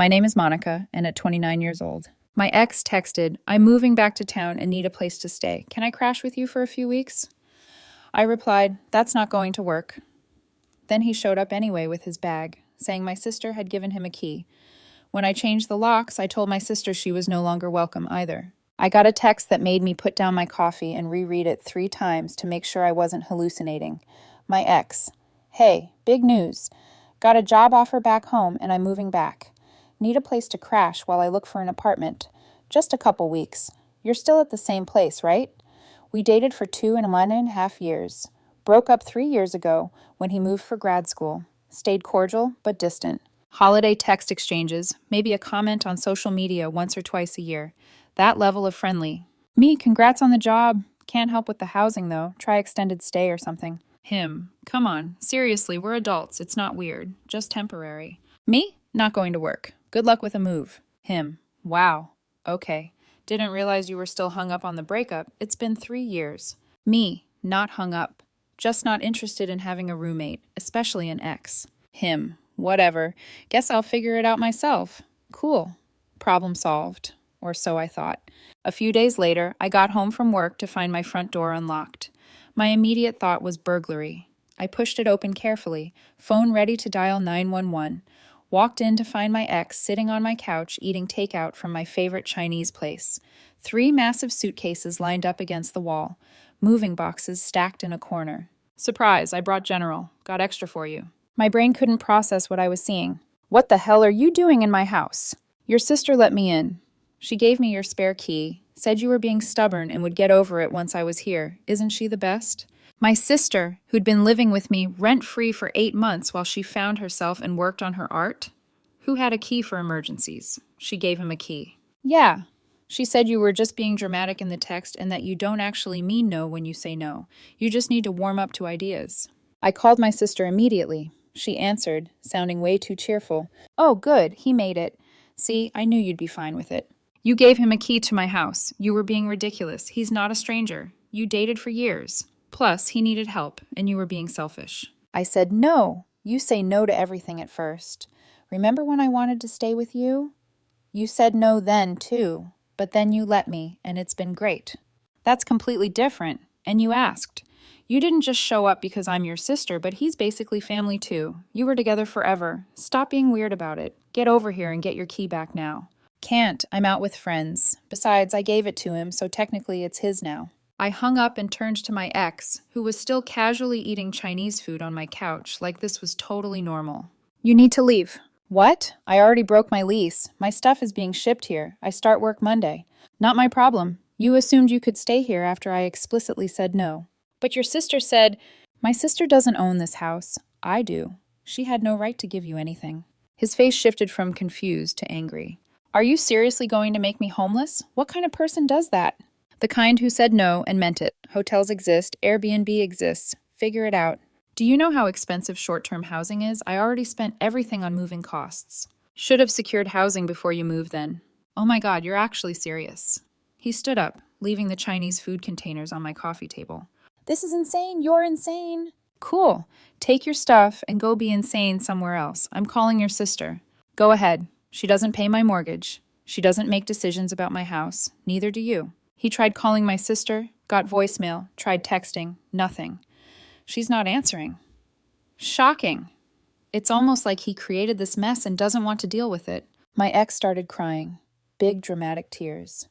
My name is Monica, and at 29 years old, my ex texted, I'm moving back to town and need a place to stay. Can I crash with you for a few weeks? I replied, that's not going to work. Then he showed up anyway with his bag, saying my sister had given him a key. When I changed the locks, I told my sister she was no longer welcome either. I got a text that made me put down my coffee and reread it 3 times to make sure I wasn't hallucinating. My ex. Hey, big news. Got a job offer back home and I'm moving back. Need a place to crash while I look for an apartment. Just a couple weeks. You're still at the same place, right? We dated for 2.5 years. Broke up 3 years ago when he moved for grad school. Stayed cordial but distant. Holiday text exchanges, maybe a comment on social media once or twice a year. That level of friendly. Me, congrats on the job. Can't help with the housing though. Try extended stay or something. Him, come on. Seriously, we're adults. It's not weird. Just temporary. Me, not going to work. Good luck with a move. Him, wow. Okay. Didn't realize you were still hung up on the breakup. It's been 3 years. Me, not hung up. Just not interested in having a roommate, especially an ex. Him, whatever. Guess I'll figure it out myself. Cool. Problem solved. Or so I thought. A few days later, I got home from work to find my front door unlocked. My immediate thought was burglary. I pushed it open carefully, phone ready to dial 911. Walked in to find my ex sitting on my couch eating takeout from my favorite Chinese place. 3 massive suitcases lined up against the wall. Moving boxes stacked in a corner. Surprise, I brought General. Got extra for you. My brain couldn't process what I was seeing. What the hell are you doing in my house? Your sister let me in. She gave me your spare key, said you were being stubborn and would get over it once I was here. Isn't she the best? My sister, who'd been living with me rent-free for 8 months while she found herself and worked on her art? Who had a key for emergencies? She gave him a key. Yeah. She said you were just being dramatic in the text and that you don't actually mean no when you say no. You just need to warm up to ideas. I called my sister immediately. She answered, sounding way too cheerful. Oh, good. He made it. See, I knew you'd be fine with it. You gave him a key to my house. You were being ridiculous. He's not a stranger. You dated for years. Plus, he needed help, and you were being selfish. I said, no. You say no to everything at first. Remember when I wanted to stay with you? You said no then, too. But then you let me, and it's been great. That's completely different. And you asked. You didn't just show up because I'm your sister, but he's basically family too. You were together forever. Stop being weird about it. Get over here and get your key back now. Can't. I'm out with friends. Besides, I gave it to him, so technically it's his now. I hung up and turned to my ex, who was still casually eating Chinese food on my couch like this was totally normal. You need to leave. What? I already broke my lease. My stuff is being shipped here. I start work Monday. Not my problem. You assumed you could stay here after I explicitly said no. But your sister said, my sister doesn't own this house. I do. She had no right to give you anything. His face shifted from confused to angry. Are you seriously going to make me homeless? What kind of person does that? The kind who said no and meant it. Hotels exist. Airbnb exists. Figure it out. Do you know how expensive short-term housing is? I already spent everything on moving costs. Should have secured housing before you moved then. Oh my God, you're actually serious. He stood up, leaving the Chinese food containers on my coffee table. This is insane. You're insane. Cool. Take your stuff and go be insane somewhere else. I'm calling your sister. Go ahead. She doesn't pay my mortgage. She doesn't make decisions about my house. Neither do you. He tried calling my sister, got voicemail, tried texting, nothing. She's not answering. Shocking. It's almost like he created this mess and doesn't want to deal with it. My ex started crying. Big dramatic tears.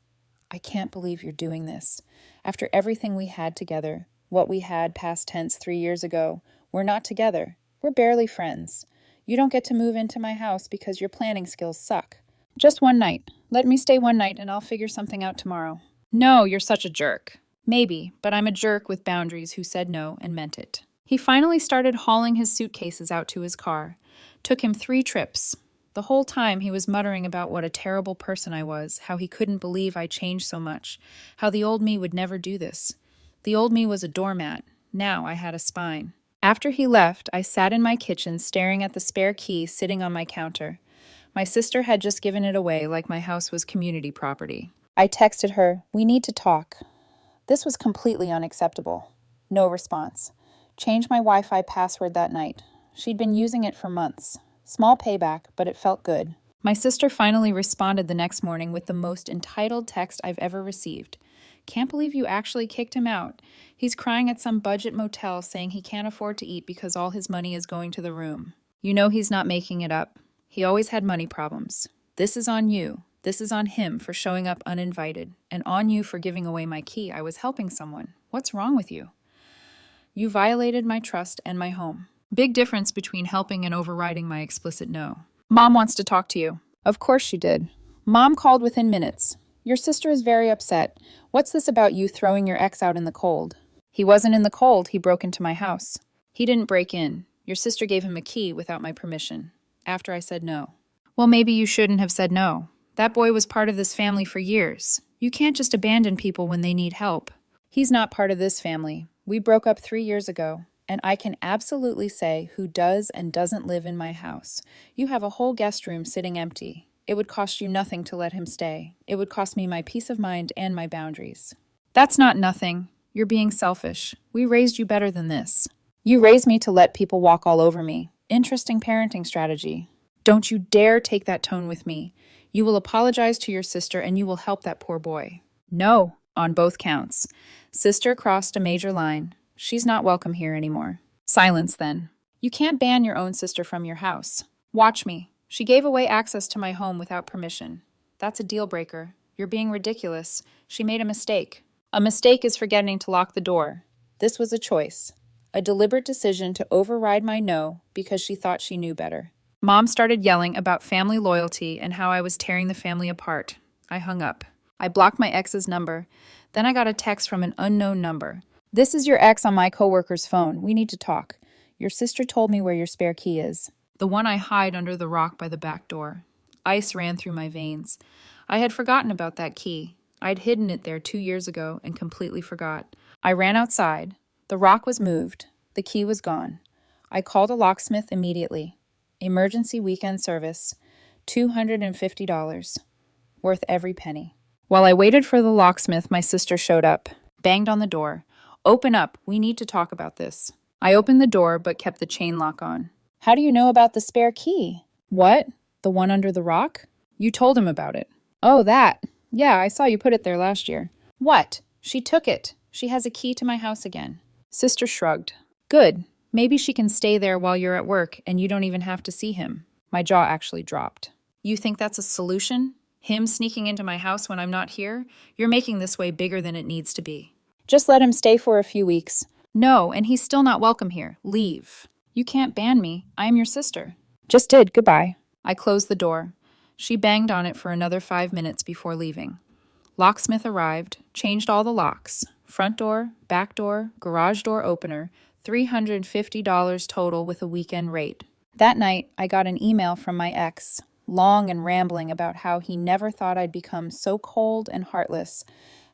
I can't believe you're doing this. After everything we had together, what we had past tense 3 years ago, we're not together. We're barely friends. You don't get to move into my house because your planning skills suck. Just one night. Let me stay one night and I'll figure something out tomorrow. No, you're such a jerk. Maybe, but I'm a jerk with boundaries who said no and meant it. He finally started hauling his suitcases out to his car. Took him 3 trips. The whole time he was muttering about what a terrible person I was, how he couldn't believe I changed so much, how the old me would never do this. The old me was a doormat. Now I had a spine. After he left, I sat in my kitchen staring at the spare key sitting on my counter. My sister had just given it away like my house was community property. I texted her, "We need to talk." This was completely unacceptable. No response. Changed my Wi-Fi password that night. She'd been using it for months. Small payback, but it felt good. My sister finally responded the next morning with the most entitled text I've ever received. Can't believe you actually kicked him out. He's crying at some budget motel saying he can't afford to eat because all his money is going to the room. You know he's not making it up. He always had money problems. This is on you. This is on him for showing up uninvited, and on you for giving away my key. I was helping someone. What's wrong with you? You violated my trust and my home. Big difference between helping and overriding my explicit no. Mom wants to talk to you. Of course she did. Mom called within minutes. Your sister is very upset. What's this about you throwing your ex out in the cold? He wasn't in the cold. He broke into my house. He didn't break in. Your sister gave him a key without my permission. After I said no. Well, maybe you shouldn't have said no. That boy was part of this family for years. You can't just abandon people when they need help. He's not part of this family. We broke up 3 years ago, and I can absolutely say who does and doesn't live in my house. You have a whole guest room sitting empty. It would cost you nothing to let him stay. It would cost me my peace of mind and my boundaries. That's not nothing. You're being selfish. We raised you better than this. You raised me to let people walk all over me. Interesting parenting strategy. Don't you dare take that tone with me. You will apologize to your sister and you will help that poor boy. No, on both counts. Sister crossed a major line. She's not welcome here anymore. Silence then. You can't ban your own sister from your house. Watch me. She gave away access to my home without permission. That's a deal breaker. You're being ridiculous. She made a mistake. A mistake is forgetting to lock the door. This was a choice. A deliberate decision to override my no because she thought she knew better. Mom started yelling about family loyalty and how I was tearing the family apart. I hung up. I blocked my ex's number. Then I got a text from an unknown number. This is your ex on my coworker's phone. We need to talk. Your sister told me where your spare key is. The one I hide under the rock by the back door. Ice ran through my veins. I had forgotten about that key. I'd hidden it there 2 years ago and completely forgot. I ran outside. The rock was moved. The key was gone. I called a locksmith immediately. Emergency weekend service. $250. Worth every penny. While I waited for the locksmith, my sister showed up. Banged on the door. Open up. We need to talk about this. I opened the door but kept the chain lock on. How do you know about the spare key? What? The one under the rock? You told him about it. Oh, that. Yeah, I saw you put it there last year. What? She took it. She has a key to my house again. Sister shrugged. Good. Maybe she can stay there while you're at work and you don't even have to see him. My jaw actually dropped. You think that's a solution? Him sneaking into my house when I'm not here? You're making this way bigger than it needs to be. Just let him stay for a few weeks. No, and he's still not welcome here. Leave. You can't ban me. I am your sister. Just did. Goodbye. I closed the door. She banged on it for another 5 minutes before leaving. Locksmith arrived, changed all the locks. Front door, back door, garage door opener, $350 total with a weekend rate. That night, I got an email from my ex, long and rambling about how he never thought I'd become so cold and heartless,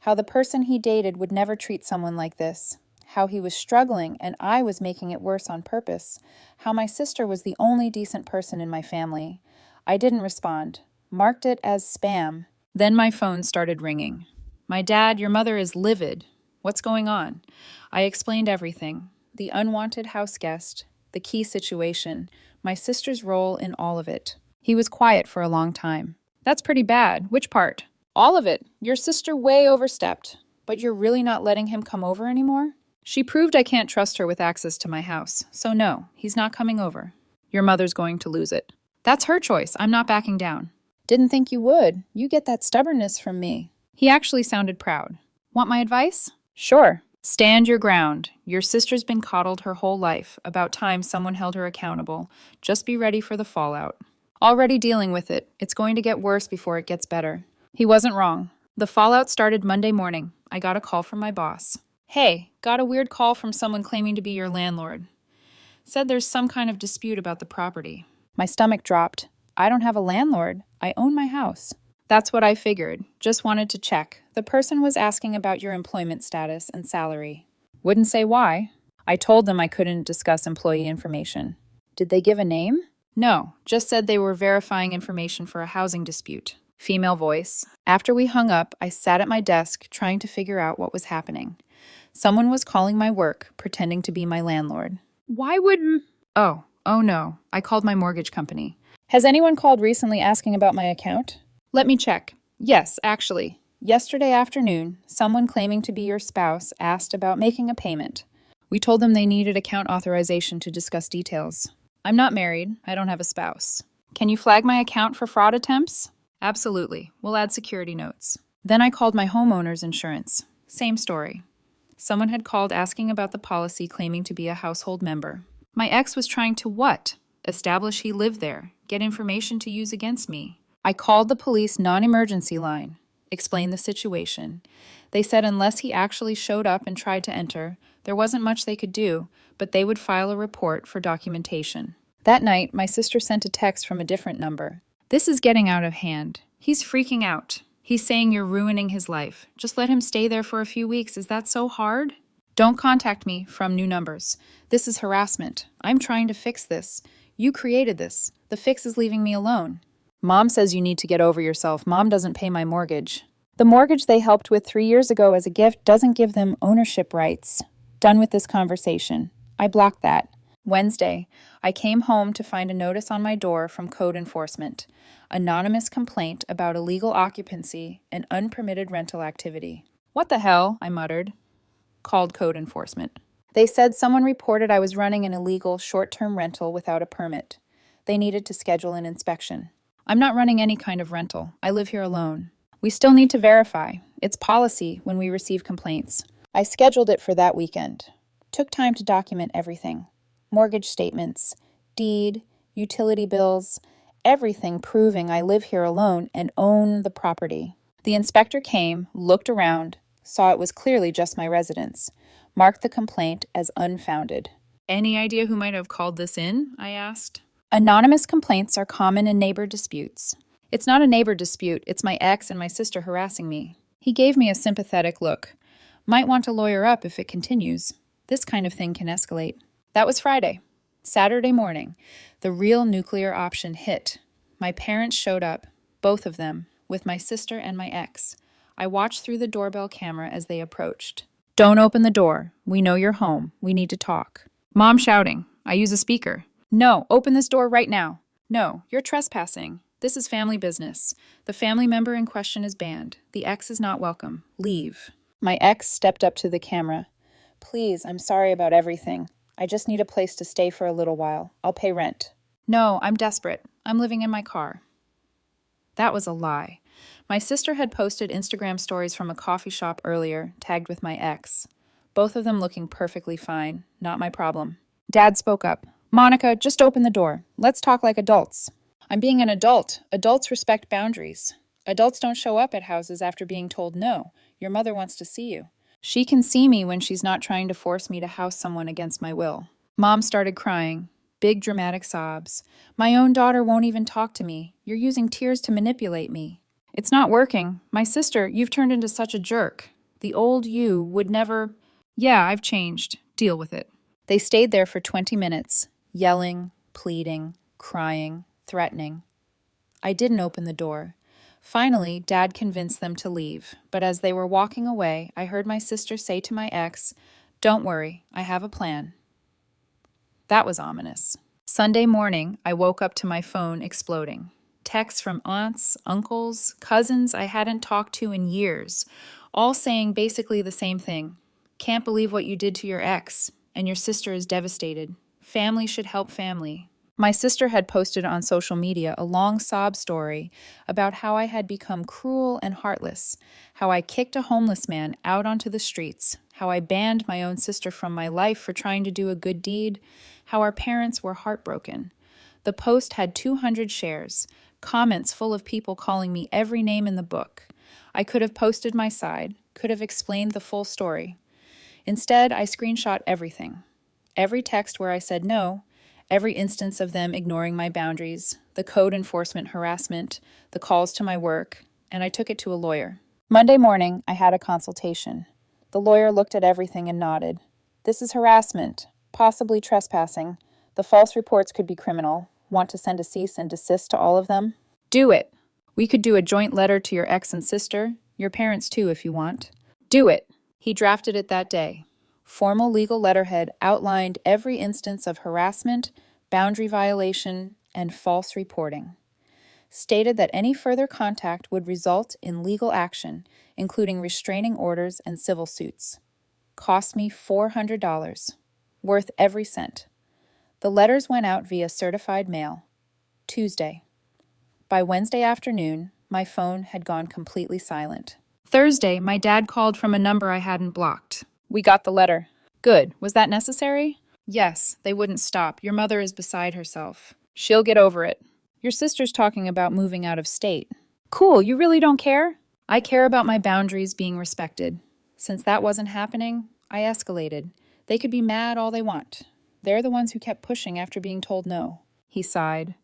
how the person he dated would never treat someone like this, how he was struggling and I was making it worse on purpose, how my sister was the only decent person in my family. I didn't respond, marked it as spam. Then my phone started ringing. My dad, your mother is livid. What's going on? I explained everything. The unwanted house guest, the key situation, my sister's role in all of it. He was quiet for a long time. That's pretty bad. Which part? All of it. Your sister way overstepped. But you're really not letting him come over anymore? She proved I can't trust her with access to my house. So no, he's not coming over. Your mother's going to lose it. That's her choice. I'm not backing down. Didn't think you would. You get that stubbornness from me. He actually sounded proud. Want my advice? Sure. Stand your ground. Your sister's been coddled her whole life. About time someone held her accountable. Just be ready for the fallout. Already dealing with it. It's going to get worse before it gets better. He wasn't wrong. The fallout started Monday morning. I got a call from my boss. Hey, got a weird call from someone claiming to be your landlord. Said there's some kind of dispute about the property. My stomach dropped. I don't have a landlord. I own my house. That's what I figured. Just wanted to check. The person was asking about your employment status and salary. Wouldn't say why. I told them I couldn't discuss employee information. Did they give a name? No, just said they were verifying information for a housing dispute. Female voice. After we hung up, I sat at my desk trying to figure out what was happening. Someone was calling my work, pretending to be my landlord. Why would... Oh no. I called my mortgage company. Has anyone called recently asking about my account? Let me check. Yes, actually. Yesterday afternoon, someone claiming to be your spouse asked about making a payment. We told them they needed account authorization to discuss details. I'm not married. I don't have a spouse. Can you flag my account for fraud attempts? Absolutely. We'll add security notes. Then I called my homeowner's insurance. Same story. Someone had called asking about the policy claiming to be a household member. My ex was trying to what? Establish he lived there, get information to use against me. I called the police non-emergency line, explained the situation. They said unless he actually showed up and tried to enter, there wasn't much they could do, but they would file a report for documentation. That night, my sister sent a text from a different number. This is getting out of hand. He's freaking out. He's saying you're ruining his life. Just let him stay there for a few weeks. Is that so hard? Don't contact me from new numbers. This is harassment. I'm trying to fix this. You created this. The fix is leaving me alone. Mom says you need to get over yourself. Mom doesn't pay my mortgage. The mortgage they helped with 3 years ago as a gift doesn't give them ownership rights. Done with this conversation. I blocked that. Wednesday, I came home to find a notice on my door from code enforcement. Anonymous complaint about illegal occupancy and unpermitted rental activity. What the hell? I muttered. Called code enforcement. They said someone reported I was running an illegal short-term rental without a permit. They needed to schedule an inspection. I'm not running any kind of rental. I live here alone. We still need to verify. It's policy when we receive complaints. I scheduled it for that weekend. Took time to document everything. Mortgage statements, deed, utility bills, everything proving I live here alone and own the property. The inspector came, looked around, saw it was clearly just my residence, marked the complaint as unfounded. Any idea who might have called this in? I asked. Anonymous complaints are common in neighbor disputes. It's not a neighbor dispute, it's my ex and my sister harassing me. He gave me a sympathetic look. Might want to lawyer up if it continues. This kind of thing can escalate. That was Friday. Saturday morning, the real nuclear option hit. My parents showed up, both of them, with my sister and my ex. I watched through the doorbell camera as they approached. Don't open the door. We know you're home. We need to talk. Mom shouting. I use a speaker. No, open this door right now. No, you're trespassing. This is family business. The family member in question is banned. The ex is not welcome. Leave. My ex stepped up to the camera. Please, I'm sorry about everything. I just need a place to stay for a little while. I'll pay rent. No, I'm desperate. I'm living in my car. That was a lie. My sister had posted Instagram stories from a coffee shop earlier, tagged with my ex. Both of them looking perfectly fine. Not my problem. Dad spoke up. Monica, just open the door. Let's talk like adults. I'm being an adult. Adults respect boundaries. Adults don't show up at houses after being told no. Your mother wants to see you. She can see me when she's not trying to force me to house someone against my will. Mom started crying. Big dramatic sobs. My own daughter won't even talk to me. You're using tears to manipulate me. It's not working. My sister, you've turned into such a jerk. The old you would never... Yeah, I've changed. Deal with it. They stayed there for 20 minutes, yelling, pleading, crying, threatening. I didn't open the door. Finally, Dad convinced them to leave, but as they were walking away, I heard my sister say to my ex, "Don't worry, I have a plan." That was ominous. Sunday morning, I woke up to my phone exploding. Texts from aunts, uncles, cousins I hadn't talked to in years, all saying basically the same thing. Can't believe what you did to your ex, and your sister is devastated. Family should help family. My sister had posted on social media a long sob story about how I had become cruel and heartless, how I kicked a homeless man out onto the streets, how I banned my own sister from my life for trying to do a good deed, how our parents were heartbroken. The post had 200 shares, comments full of people calling me every name in the book. I could have posted my side, could have explained the full story. Instead, I screenshot everything. Every text where I said no, every instance of them ignoring my boundaries, the code enforcement harassment, the calls to my work, and I took it to a lawyer. Monday morning, I had a consultation. The lawyer looked at everything and nodded. This is harassment, possibly trespassing. The false reports could be criminal. Want to send a cease and desist to all of them? Do it. We could do a joint letter to your ex and sister, your parents too if you want. Do it. He drafted it that day. Formal legal letterhead outlined every instance of harassment, boundary violation, and false reporting. Stated that any further contact would result in legal action, including restraining orders and civil suits. Cost me $400. Worth every cent. The letters went out via certified mail. Tuesday. By Wednesday afternoon, my phone had gone completely silent. Thursday, my dad called from a number I hadn't blocked. We got the letter. Good. Was that necessary? Yes, they wouldn't stop. Your mother is beside herself. She'll get over it. Your sister's talking about moving out of state. Cool, you really don't care? I care about my boundaries being respected. Since that wasn't happening, I escalated. They could be mad all they want. They're the ones who kept pushing after being told no. He sighed.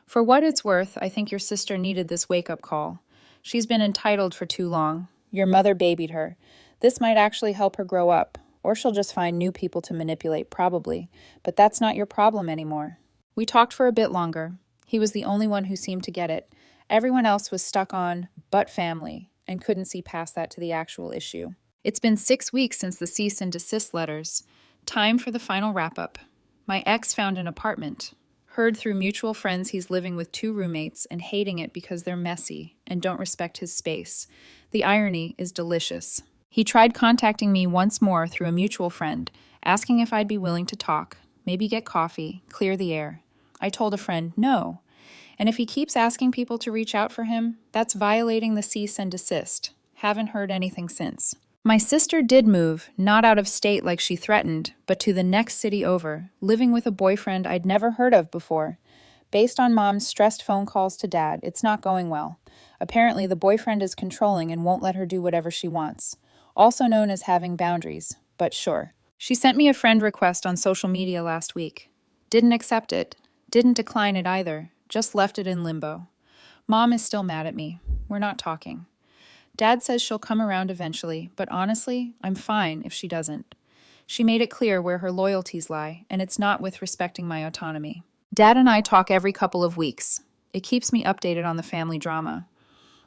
For what it's worth, I think your sister needed this wake-up call. She's been entitled for too long. Your mother babied her. This might actually help her grow up, or she'll just find new people to manipulate, probably. But that's not your problem anymore. We talked for a bit longer. He was the only one who seemed to get it. Everyone else was stuck on but family and couldn't see past that to the actual issue. It's been 6 weeks since the cease and desist letters. Time for the final wrap-up. My ex found an apartment. Heard through mutual friends he's living with 2 roommates and hating it because they're messy and don't respect his space. The irony is delicious. He tried contacting me once more through a mutual friend, asking if I'd be willing to talk, maybe get coffee, clear the air. I told a friend no. And if he keeps asking people to reach out for him, that's violating the cease and desist. Haven't heard anything since. My sister did move, not out of state like she threatened, but to the next city over, living with a boyfriend I'd never heard of before. Based on Mom's stressed phone calls to Dad, it's not going well. Apparently, the boyfriend is controlling and won't let her do whatever she wants. Also known as having boundaries, but sure. She sent me a friend request on social media last week. Didn't accept it. Didn't decline it either. Just left it in limbo. Mom is still mad at me. We're not talking. Dad says she'll come around eventually, but honestly, I'm fine if she doesn't. She made it clear where her loyalties lie, and it's not with respecting my autonomy. Dad and I talk every couple of weeks. It keeps me updated on the family drama.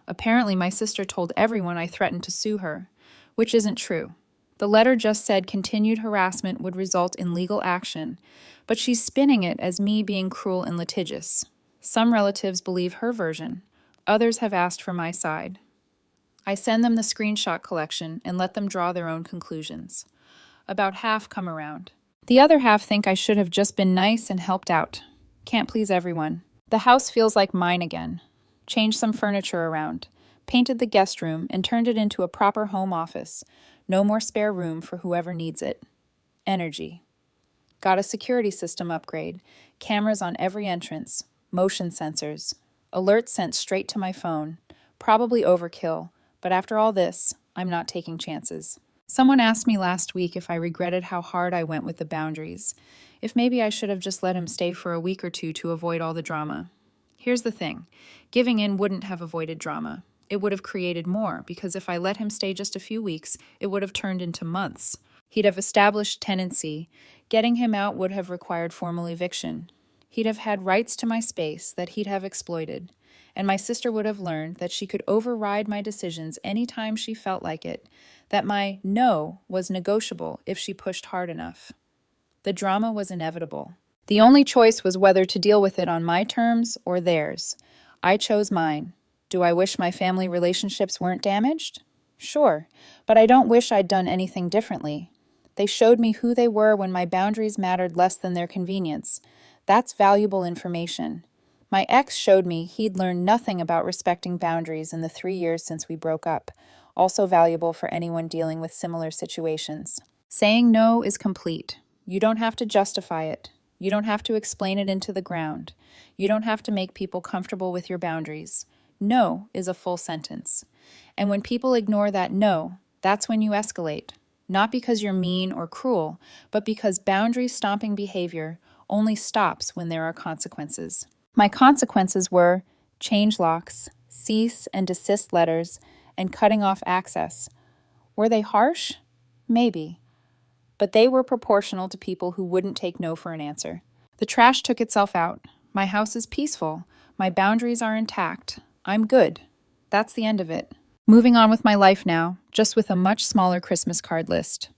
Apparently, my sister told everyone I threatened to sue her, which isn't true. The letter just said continued harassment would result in legal action, but she's spinning it as me being cruel and litigious. Some relatives believe her version. Others have asked for my side. I send them the screenshot collection and let them draw their own conclusions. About half come around. The other half think I should have just been nice and helped out. Can't please everyone. The house feels like mine again. Changed some furniture around, painted the guest room, and turned it into a proper home office. No more spare room for whoever needs it. Energy. Got a security system upgrade, cameras on every entrance, motion sensors, alerts sent straight to my phone. Probably overkill. But after all this, I'm not taking chances. Someone asked me last week if I regretted how hard I went with the boundaries, if maybe I should have just let him stay for a week or two to avoid all the drama. Here's the thing. Giving in wouldn't have avoided drama. It would have created more, because if I let him stay just a few weeks, it would have turned into months. He'd have established tenancy. Getting him out would have required formal eviction. He'd have had rights to my space that he'd have exploited. And my sister would have learned that she could override my decisions anytime she felt like it, that my no was negotiable if she pushed hard enough. The drama was inevitable. The only choice was whether to deal with it on my terms or theirs. I chose mine. Do I wish my family relationships weren't damaged? Sure, but I don't wish I'd done anything differently. They showed me who they were when my boundaries mattered less than their convenience. That's valuable information. My ex showed me he'd learned nothing about respecting boundaries in the 3 years since we broke up, also valuable for anyone dealing with similar situations. Saying no is complete. You don't have to justify it. You don't have to explain it into the ground. You don't have to make people comfortable with your boundaries. No is a full sentence. And when people ignore that no, that's when you escalate. Not because you're mean or cruel, but because boundary-stomping behavior only stops when there are consequences. My consequences were change locks, cease and desist letters, and cutting off access. Were they harsh? Maybe. But they were proportional to people who wouldn't take no for an answer. The trash took itself out. My house is peaceful. My boundaries are intact. I'm good. That's the end of it. Moving on with my life now, just with a much smaller Christmas card list.